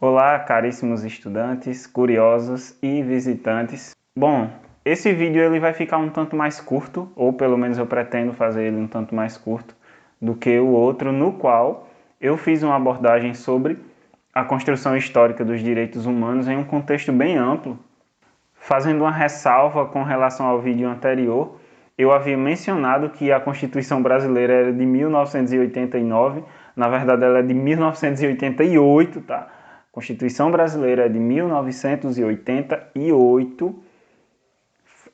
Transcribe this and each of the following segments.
Olá, caríssimos estudantes, curiosos e visitantes. Bom, esse vídeo ele vai ficar um tanto mais curto, ou pelo menos eu pretendo fazer ele um tanto mais curto do que o outro, no qual eu fiz uma abordagem sobre a construção histórica dos direitos humanos em um contexto bem amplo. Fazendo uma ressalva com relação ao vídeo anterior, eu havia mencionado que a Constituição brasileira era de 1989, na verdade ela é de 1988, tá? A Constituição brasileira é de 1988.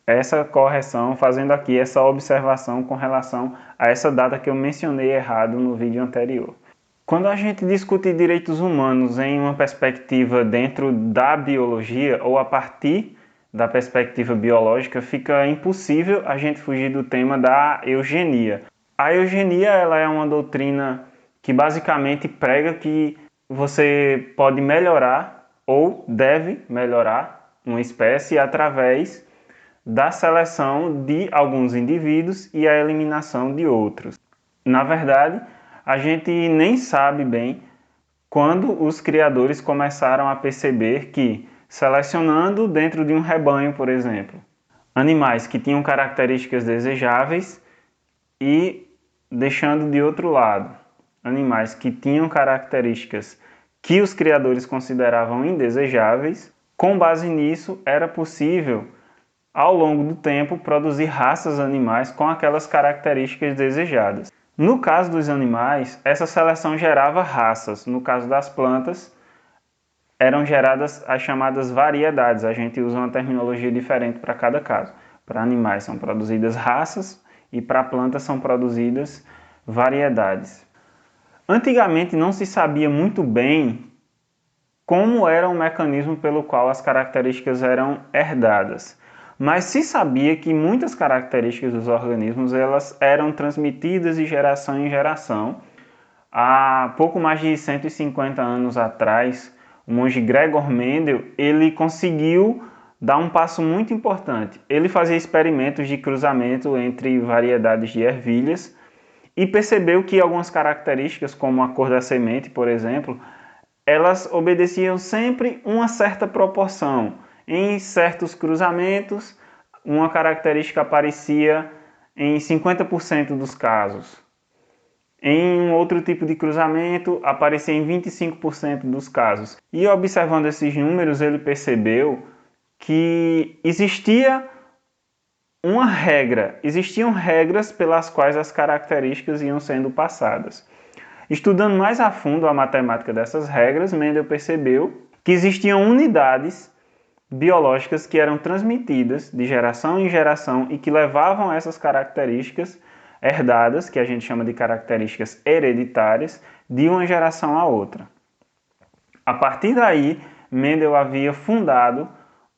Essa correção, fazendo aqui essa observação com relação a essa data que eu mencionei errado no vídeo anterior. Quando a gente discute direitos humanos em uma perspectiva dentro da biologia ou a partir da perspectiva biológica, fica impossível a gente fugir do tema da eugenia. A eugenia ela é uma doutrina que basicamente prega que você pode melhorar ou deve melhorar uma espécie através da seleção de alguns indivíduos e a eliminação de outros. Na verdade, a gente nem sabe bem quando os criadores começaram a perceber que, selecionando dentro de um rebanho, por exemplo, animais que tinham características desejáveis e deixando de outro lado animais que tinham características que os criadores consideravam indesejáveis, com base nisso era possível, ao longo do tempo, produzir raças animais com aquelas características desejadas. No caso dos animais, essa seleção gerava raças. No caso das plantas, eram geradas as chamadas variedades. A gente usa uma terminologia diferente para cada caso. Para animais são produzidas raças e para plantas são produzidas variedades. Antigamente não se sabia muito bem como era o mecanismo pelo qual as características eram herdadas. Mas se sabia que muitas características dos organismos elas eram transmitidas de geração em geração. Há pouco mais de 150 anos atrás, o monge Gregor Mendel ele conseguiu dar um passo muito importante. Ele fazia experimentos de cruzamento entre variedades de ervilhas e percebeu que algumas características, como a cor da semente, por exemplo, elas obedeciam sempre uma certa proporção. Em certos cruzamentos, uma característica aparecia em 50% dos casos. Em um outro tipo de cruzamento, aparecia em 25% dos casos. E observando esses números, ele percebeu que existiam regras pelas quais as características iam sendo passadas. Estudando mais a fundo a matemática dessas regras, Mendel percebeu que existiam unidades biológicas que eram transmitidas de geração em geração e que levavam essas características herdadas, que a gente chama de características hereditárias, de uma geração a outra. A partir daí, Mendel havia fundado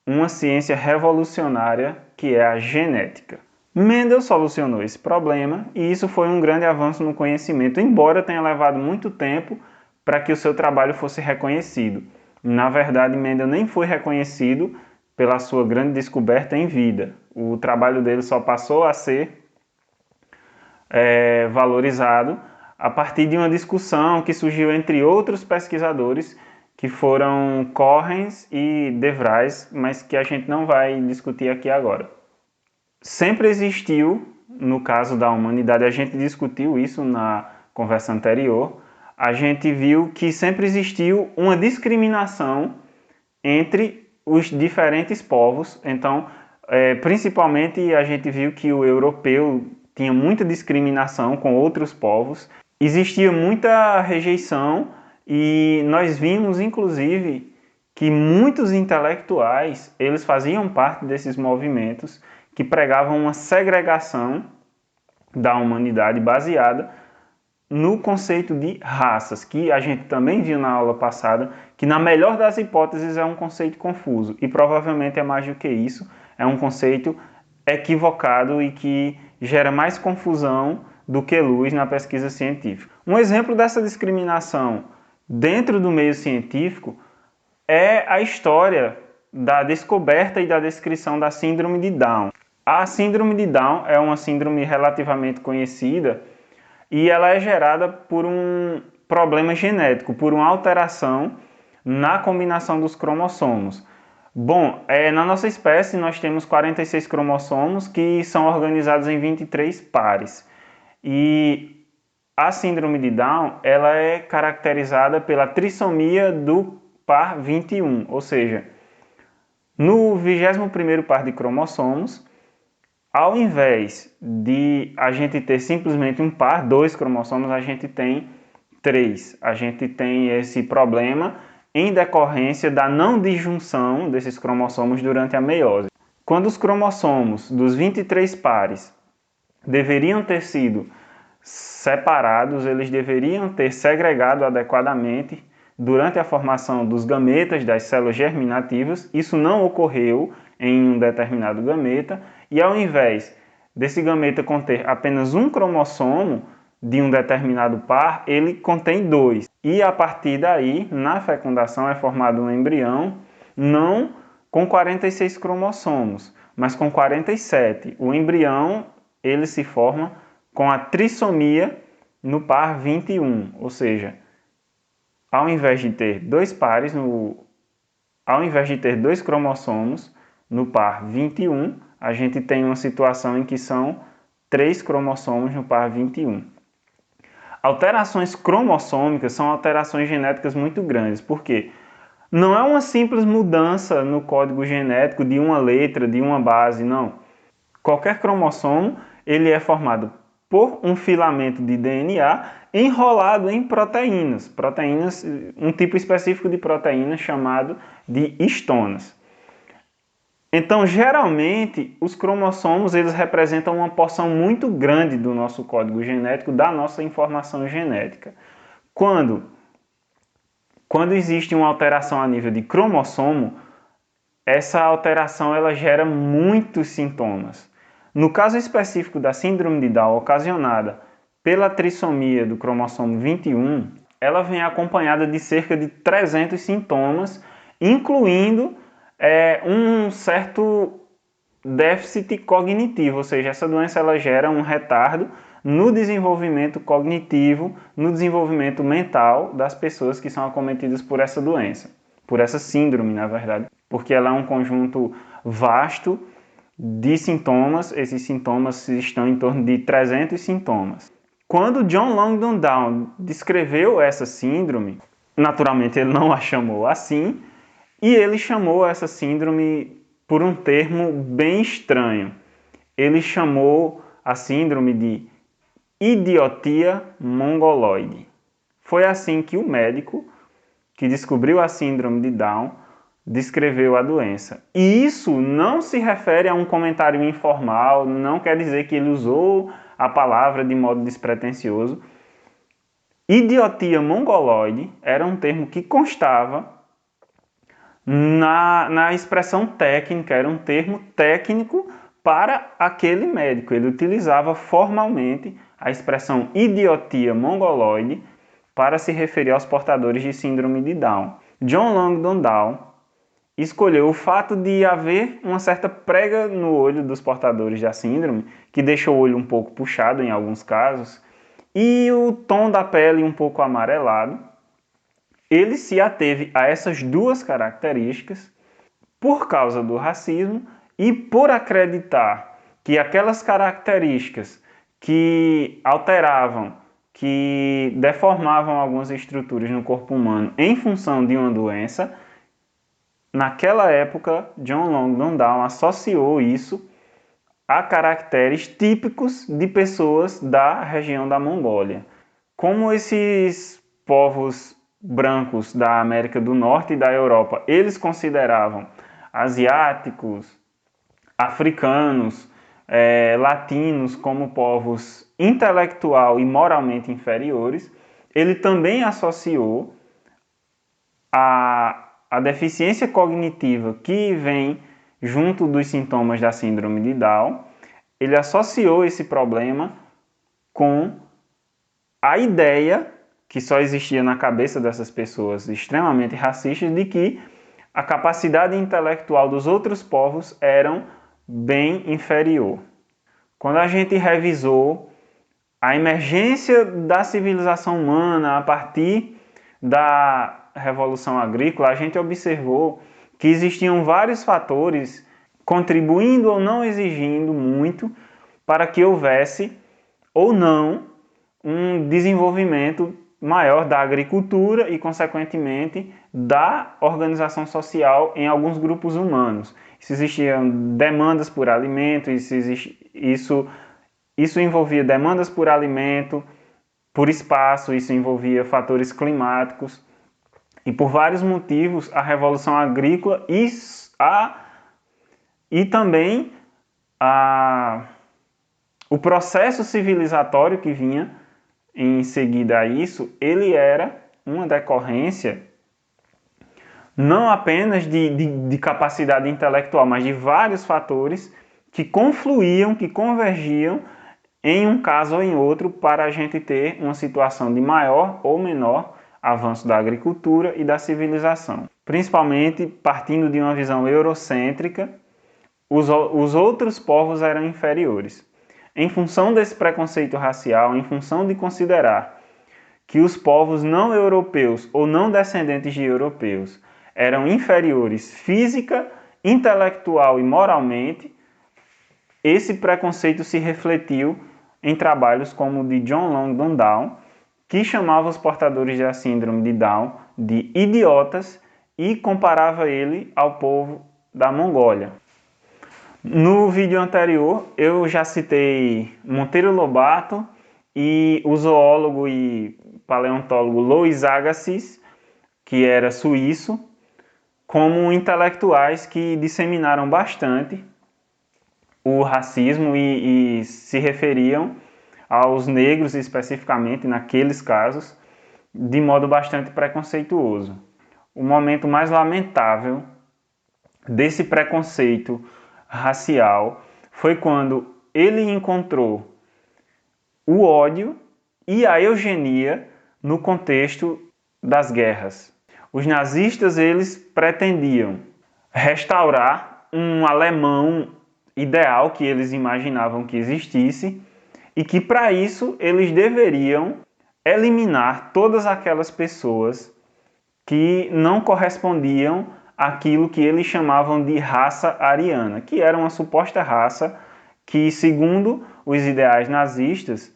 uma ciência revolucionária que é a genética. Mendel solucionou esse problema e isso foi um grande avanço no conhecimento, embora tenha levado muito tempo para que o seu trabalho fosse reconhecido. Na verdade, Mendel nem foi reconhecido pela sua grande descoberta em vida. O trabalho dele só passou a ser valorizado a partir de uma discussão que surgiu entre outros pesquisadores, que foram Correns e De Vries, mas que a gente não vai discutir aqui agora. Sempre existiu, no caso da humanidade, a gente discutiu isso na conversa anterior, a gente viu que sempre existiu uma discriminação entre os diferentes povos. Então, principalmente a gente viu que o europeu tinha muita discriminação com outros povos, existia muita rejeição e nós vimos, inclusive, que muitos intelectuais eles faziam parte desses movimentos que pregavam uma segregação da humanidade baseada no conceito de raças, que a gente também viu na aula passada, que na melhor das hipóteses é um conceito confuso, e provavelmente é mais do que isso, é um conceito equivocado e que gera mais confusão do que luz na pesquisa científica. Um exemplo dessa discriminação dentro do meio científico é a história da descoberta e da descrição da síndrome de Down. A síndrome de Down é uma síndrome relativamente conhecida e ela é gerada por um problema genético, por uma alteração na combinação dos cromossomos? Bom, na nossa espécie nós temos 46 cromossomos que são organizados em 23 pares. E a síndrome de Down, ela é caracterizada pela trissomia do par 21, ou seja, no 21º par de cromossomos, ao invés de a gente ter simplesmente um par, 2 cromossomos, a gente tem 3. A gente tem esse problema em decorrência da não disjunção desses cromossomos durante a meiose. Quando os cromossomos dos 23 pares deveriam ter sido separados, eles deveriam ter segregado adequadamente durante a formação dos gametas das células germinativas. Isso não ocorreu em um determinado gameta, e ao invés desse gameta conter apenas um cromossomo de um determinado par, ele contém 2. E a partir daí, na fecundação, é formado um embrião, não com 46 cromossomos, mas com 47. O embrião, ele se forma com a trissomia no par 21, ou seja, ao invés de ter 2 pares, ao invés de ter 2 cromossomos no par 21, a gente tem uma situação em que são 3 cromossomos no par 21. Alterações cromossômicas são alterações genéticas muito grandes, porque não é uma simples mudança no código genético de uma letra, de uma base, não. Qualquer cromossomo, ele é formado por um filamento de DNA enrolado em proteínas. Proteínas, um tipo específico de proteína chamado de histonas. Então, geralmente, os cromossomos eles representam uma porção muito grande do nosso código genético, da nossa informação genética. Quando existe uma alteração a nível de cromossomo, essa alteração ela gera muitos sintomas. No caso específico da síndrome de Down ocasionada pela trissomia do cromossomo 21, ela vem acompanhada de cerca de 300 sintomas, incluindo um certo déficit cognitivo, ou seja, essa doença ela gera um retardo no desenvolvimento cognitivo, no desenvolvimento mental das pessoas que são acometidas por essa doença, por essa síndrome, na verdade, porque ela é um conjunto vasto de sintomas. Esses sintomas estão em torno de 300 sintomas. Quando John Langdon Down descreveu essa síndrome, naturalmente ele não a chamou assim, e ele chamou essa síndrome por um termo bem estranho. Ele chamou a síndrome de idiotia mongoloide. Foi assim que o médico que descobriu a síndrome de Down descreveu a doença. E isso não se refere a um comentário informal, não quer dizer que ele usou a palavra de modo despretensioso. Idiotia mongoloide era um termo que constava na expressão técnica, era um termo técnico para aquele médico. Ele utilizava formalmente a expressão idiotia mongoloide para se referir aos portadores de síndrome de Down. John Langdon Down escolheu o fato de haver uma certa prega no olho dos portadores da síndrome, que deixa o olho um pouco puxado em alguns casos, e o tom da pele um pouco amarelado. Ele se ateve a essas duas características por causa do racismo e por acreditar que aquelas características que alteravam, que deformavam algumas estruturas no corpo humano em função de uma doença, naquela época, John Langdon Down associou isso a caracteres típicos de pessoas da região da Mongólia. Como esses povos brancos da América do Norte e da Europa, eles consideravam asiáticos, africanos, latinos como povos intelectual e moralmente inferiores, ele também associou a deficiência cognitiva que vem junto dos sintomas da síndrome de Down, ele associou esse problema com a ideia que só existia na cabeça dessas pessoas extremamente racistas de que a capacidade intelectual dos outros povos eram bem inferior. Quando a gente revisou a emergência da civilização humana a partir da Revolução Agrícola, a gente observou que existiam vários fatores contribuindo ou não exigindo muito para que houvesse ou não um desenvolvimento maior da agricultura e, consequentemente, da organização social em alguns grupos humanos. Se existiam demandas por alimento, isso envolvia demandas por alimento, por espaço, isso envolvia fatores climáticos. E por vários motivos, a Revolução Agrícola e também o processo civilizatório que vinha em seguida a isso, ele era uma decorrência não apenas de capacidade intelectual, mas de vários fatores que confluíam, que convergiam em um caso ou em outro para a gente ter uma situação de maior ou menor avanço da agricultura e da civilização. Principalmente partindo de uma visão eurocêntrica, os outros povos eram inferiores. Em função desse preconceito racial, em função de considerar que os povos não europeus ou não descendentes de europeus eram inferiores física, intelectual e moralmente, esse preconceito se refletiu em trabalhos como o de John Langdon Down, que chamava os portadores da síndrome de Down de idiotas e comparava ele ao povo da Mongólia. No vídeo anterior, eu já citei Monteiro Lobato e o zoólogo e paleontólogo Louis Agassiz, que era suíço, como intelectuais que disseminaram bastante o racismo e se referiam aos negros especificamente, naqueles casos, de modo bastante preconceituoso. O momento mais lamentável desse preconceito racial foi quando ele encontrou o ódio e a eugenia no contexto das guerras. Os nazistas, eles pretendiam restaurar um alemão ideal que eles imaginavam que existisse e que para isso eles deveriam eliminar todas aquelas pessoas que não correspondiam àquilo que eles chamavam de raça ariana, que era uma suposta raça que, segundo os ideais nazistas,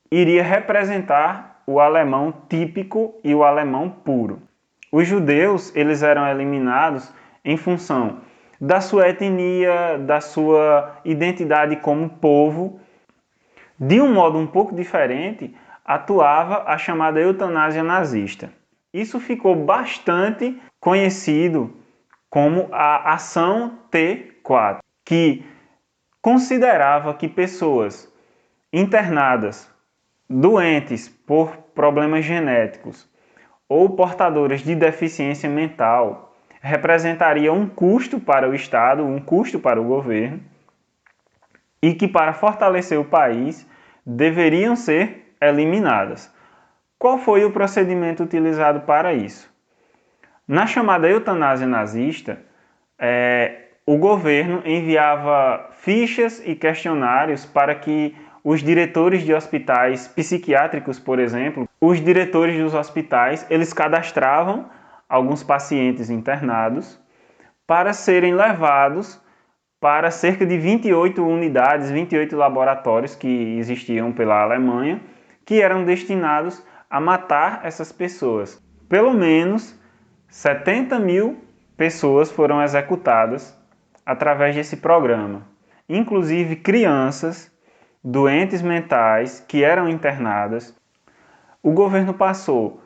iria representar o alemão típico e o alemão puro. Os judeus, eles eram eliminados em função da sua etnia, da sua identidade como povo. De um modo um pouco diferente, atuava a chamada eutanásia nazista. Isso ficou bastante conhecido como a Ação T4, que considerava que pessoas internadas, doentes por problemas genéticos ou portadoras de deficiência mental representariam um custo para o Estado, um custo para o governo, e que para fortalecer o país deveriam ser eliminadas. Qual foi o procedimento utilizado para isso? Na chamada eutanásia nazista, o governo enviava fichas e questionários para que os diretores de hospitais psiquiátricos, por exemplo, os diretores dos hospitais, eles cadastravam alguns pacientes internados para serem levados para cerca de 28 unidades, 28 laboratórios que existiam pela Alemanha, que eram destinados a matar essas pessoas. Pelo menos 70 mil pessoas foram executadas através desse programa, inclusive crianças, doentes mentais que eram internadas. O governo passou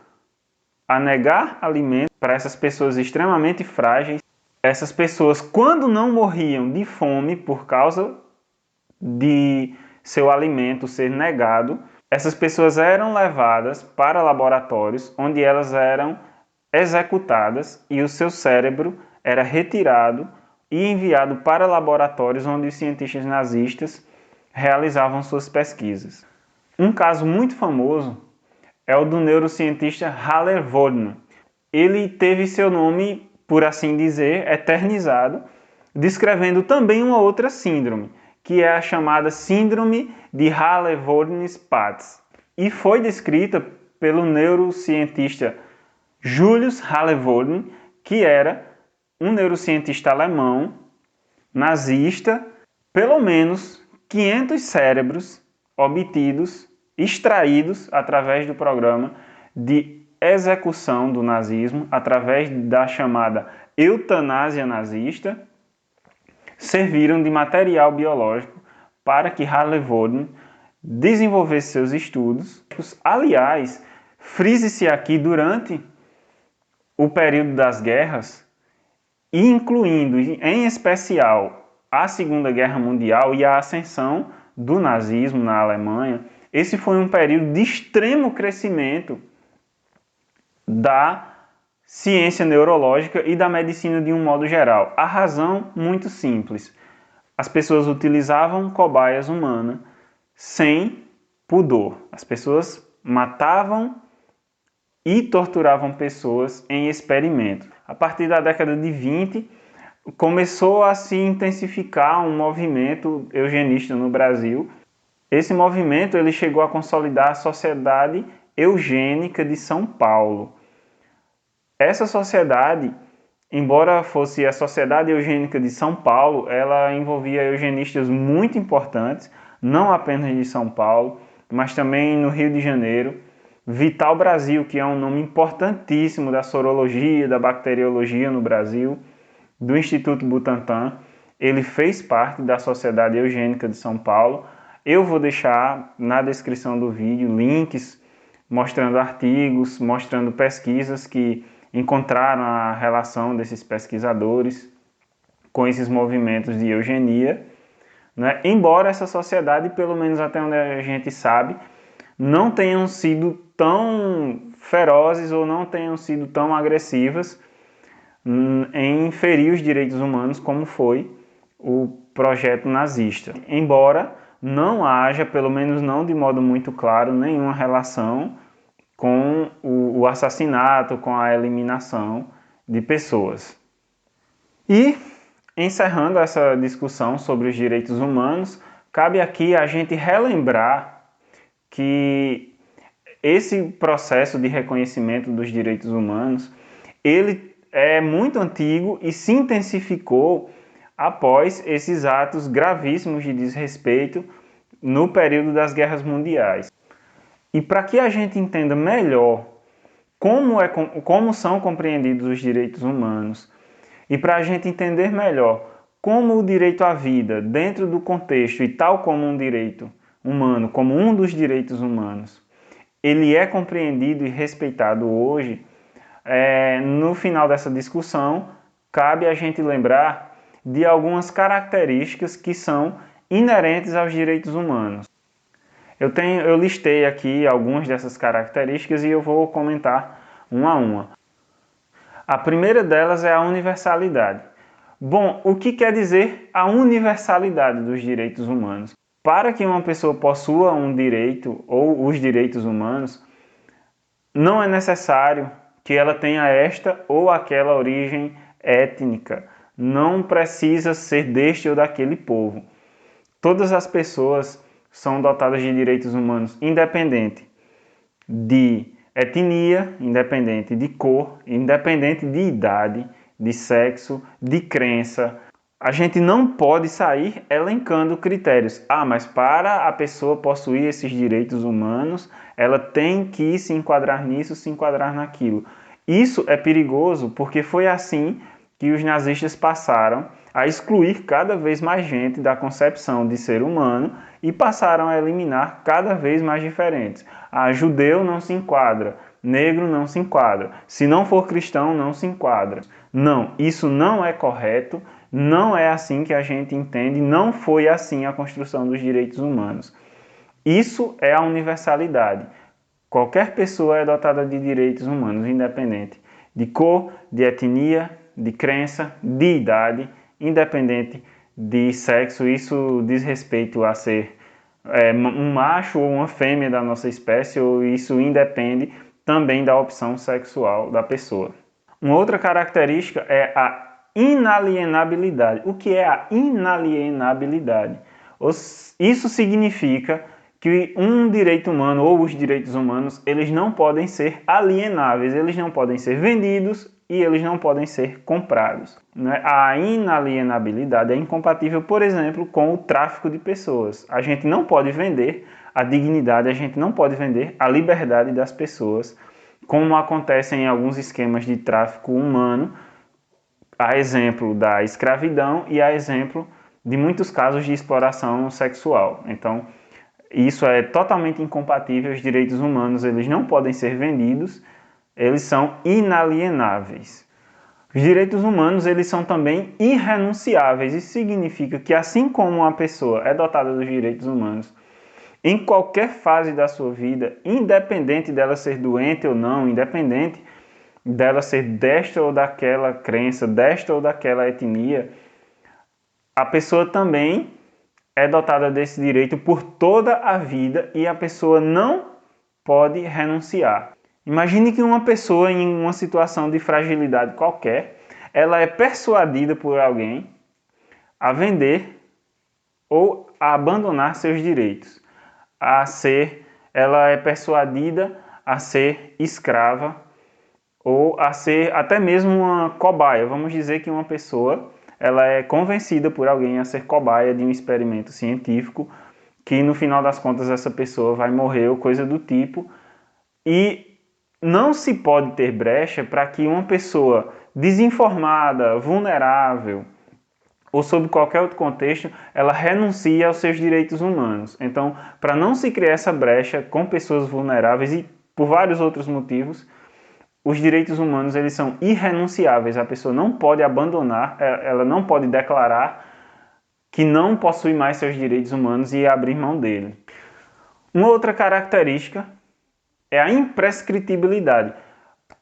a negar alimentos para essas pessoas extremamente frágeis. Essas pessoas, quando não morriam de fome por causa de seu alimento ser negado, essas pessoas eram levadas para laboratórios onde elas eram executadas e o seu cérebro era retirado e enviado para laboratórios onde os cientistas nazistas realizavam suas pesquisas. Um caso muito famoso é o do neurocientista Haller Wöhrmann. Ele teve seu nome, por assim dizer, eternizado, descrevendo também uma outra síndrome, que é a chamada Síndrome de Haller-Wöhrmann-Spatz, e foi descrita pelo neurocientista Julius Hallervorden, que era um neurocientista alemão, nazista, pelo menos 500 cérebros obtidos, extraídos através do programa de execução do nazismo, através da chamada eutanásia nazista, serviram de material biológico para que Hallervorden desenvolvesse seus estudos. Aliás, frise-se aqui durante o período das guerras, incluindo em especial a Segunda Guerra Mundial e a ascensão do nazismo na Alemanha, esse foi um período de extremo crescimento da ciência neurológica e da medicina de um modo geral. A razão muito simples: as pessoas utilizavam cobaias humanas sem pudor. As pessoas matavam e torturavam pessoas em experimentos. A partir da década de 20, começou a se intensificar um movimento eugenista no Brasil. Esse movimento ele chegou a consolidar a Sociedade Eugênica de São Paulo. Essa sociedade, embora fosse a Sociedade Eugênica de São Paulo, ela envolvia eugenistas muito importantes, não apenas de São Paulo, mas também no Rio de Janeiro. Vital Brasil, que é um nome importantíssimo da sorologia, da bacteriologia no Brasil, do Instituto Butantan, ele fez parte da Sociedade Eugênica de São Paulo. Eu vou deixar na descrição do vídeo links mostrando artigos, mostrando pesquisas que encontraram a relação desses pesquisadores com esses movimentos de eugenia, né? Embora essa sociedade, pelo menos até onde a gente sabe, não tenham sido tão ferozes ou não tenham sido tão agressivas em ferir os direitos humanos como foi o projeto nazista. Embora não haja, pelo menos não de modo muito claro, nenhuma relação com o assassinato, com a eliminação de pessoas. E, encerrando essa discussão sobre os direitos humanos, cabe aqui a gente relembrar que esse processo de reconhecimento dos direitos humanos, ele é muito antigo e se intensificou após esses atos gravíssimos de desrespeito no período das guerras mundiais. E para que a gente entenda melhor como são compreendidos os direitos humanos, e para a gente entender melhor como o direito à vida, dentro do contexto e tal como um direito humano, como um dos direitos humanos, ele é compreendido e respeitado hoje, no final dessa discussão, cabe a gente lembrar de algumas características que são inerentes aos direitos humanos. Eu listei aqui algumas dessas características e eu vou comentar uma a uma. A primeira delas é a universalidade. Bom, o que quer dizer a universalidade dos direitos humanos? Para que uma pessoa possua um direito ou os direitos humanos, não é necessário que ela tenha esta ou aquela origem étnica. Não precisa ser deste ou daquele povo. Todas as pessoas são dotadas de direitos humanos, independente de etnia, independente de cor, independente de idade, de sexo, de crença. A gente não pode sair elencando critérios. Mas para a pessoa possuir esses direitos humanos, ela tem que se enquadrar nisso, se enquadrar naquilo. Isso é perigoso porque foi assim que os nazistas passaram a excluir cada vez mais gente da concepção de ser humano e passaram a eliminar cada vez mais diferentes. Judeu não se enquadra, negro não se enquadra, se não for cristão não se enquadra. Não, isso não é correto, não é assim que a gente entende, não foi assim a construção dos direitos humanos. Isso é a universalidade. Qualquer pessoa é dotada de direitos humanos, independente de cor, de etnia, de crença, de idade, independente de sexo. Isso diz respeito a ser um macho ou uma fêmea da nossa espécie, ou isso independe também da opção sexual da pessoa. Uma outra característica é a inalienabilidade. O que é a inalienabilidade? Isso significa que um direito humano ou os direitos humanos, eles não podem ser alienáveis, eles não podem ser vendidos e eles não podem ser comprados. Né? A inalienabilidade é incompatível, por exemplo, com o tráfico de pessoas. A gente não pode vender a dignidade, a gente não pode vender a liberdade das pessoas, como acontece em alguns esquemas de tráfico humano, a exemplo da escravidão e a exemplo de muitos casos de exploração sexual. Então, isso é totalmente incompatível, os direitos humanos eles não podem ser vendidos, eles são inalienáveis. Os direitos humanos eles são também irrenunciáveis, isso significa que assim como uma pessoa é dotada dos direitos humanos, em qualquer fase da sua vida, independente dela ser doente ou não, independente dela ser desta ou daquela crença, desta ou daquela etnia, a pessoa também é dotada desse direito por toda a vida e a pessoa não pode renunciar. Imagine que uma pessoa em uma situação de fragilidade qualquer, ela é persuadida por alguém a vender ou a abandonar seus direitos, ela é persuadida a ser escrava ou a ser até mesmo uma cobaia. Vamos dizer que uma pessoa ela é convencida por alguém a ser cobaia de um experimento científico, que no final das contas essa pessoa vai morrer ou coisa do tipo, e não se pode ter brecha para que uma pessoa desinformada, vulnerável, ou sob qualquer outro contexto, ela renuncie aos seus direitos humanos. Então, para não se criar essa brecha com pessoas vulneráveis e por vários outros motivos, os direitos humanos eles são irrenunciáveis. A pessoa não pode abandonar, ela não pode declarar que não possui mais seus direitos humanos e abrir mão dele. Uma outra característica é a imprescritibilidade.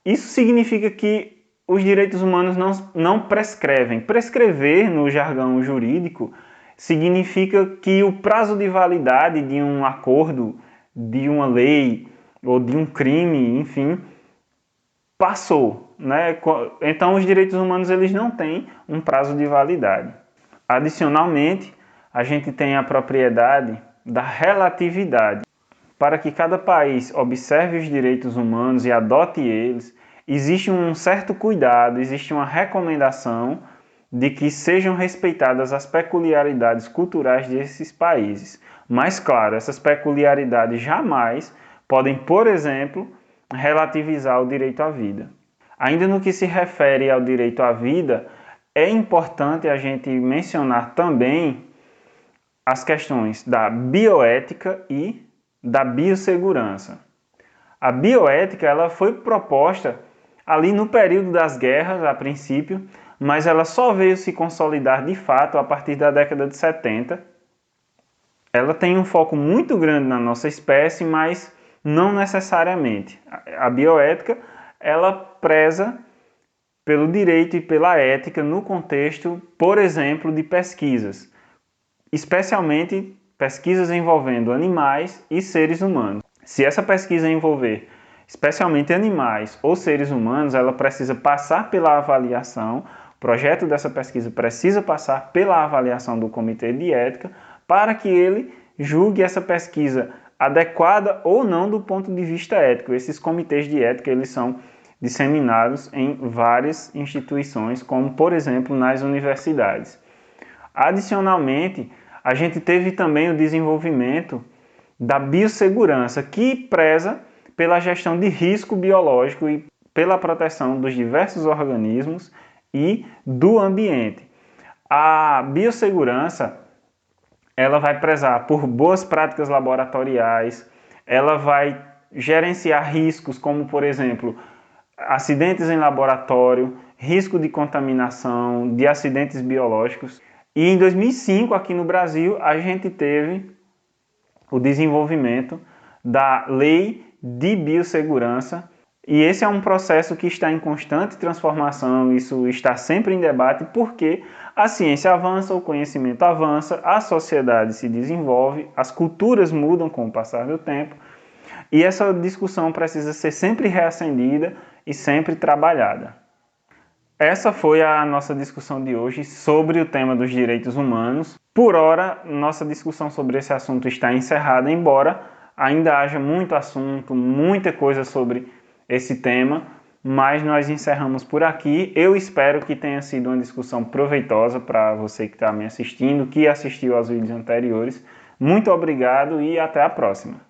Isso significa que os direitos humanos não prescrevem. Prescrever, no jargão jurídico, significa que o prazo de validade de um acordo, de uma lei ou de um crime, enfim, passou, né? Então os direitos humanos eles não têm um prazo de validade. Adicionalmente, a gente tem a propriedade da relatividade. Para que cada país observe os direitos humanos e adote eles, existe um certo cuidado, existe uma recomendação de que sejam respeitadas as peculiaridades culturais desses países. Mas, claro, essas peculiaridades jamais podem, por exemplo, relativizar o direito à vida. Ainda no que se refere ao direito à vida, é importante a gente mencionar também as questões da bioética e da biossegurança. A bioética ela foi proposta ali no período das guerras, a princípio, mas ela só veio se consolidar de fato a partir da década de 70. Ela tem um foco muito grande na nossa espécie, mas não necessariamente. A bioética ela preza pelo direito e pela ética no contexto, por exemplo, de pesquisas, especialmente pesquisas envolvendo animais e seres humanos. Se essa pesquisa envolver especialmente animais ou seres humanos, ela precisa passar pela avaliação, o projeto dessa pesquisa precisa passar pela avaliação do Comitê de Ética para que ele julgue essa pesquisa adequada ou não do ponto de vista ético. Esses comitês de ética eles são disseminados em várias instituições, como por exemplo nas universidades. Adicionalmente, a gente teve também o desenvolvimento da biossegurança, que preza pela gestão de risco biológico e pela proteção dos diversos organismos e do ambiente. A biossegurança ela vai prezar por boas práticas laboratoriais, ela vai gerenciar riscos como, por exemplo, acidentes em laboratório, risco de contaminação, de acidentes biológicos. E em 2005, aqui no Brasil, a gente teve o desenvolvimento da Lei de Biossegurança, e esse é um processo que está em constante transformação, isso está sempre em debate, porque a ciência avança, o conhecimento avança, a sociedade se desenvolve, as culturas mudam com o passar do tempo, e essa discussão precisa ser sempre reacendida e sempre trabalhada. Essa foi a nossa discussão de hoje sobre o tema dos direitos humanos. Por hora, nossa discussão sobre esse assunto está encerrada, embora ainda haja muito assunto, muita coisa sobre esse tema, mas nós encerramos por aqui. Eu espero que tenha sido uma discussão proveitosa para você que está me assistindo, que assistiu aos vídeos anteriores. Muito obrigado e até a próxima.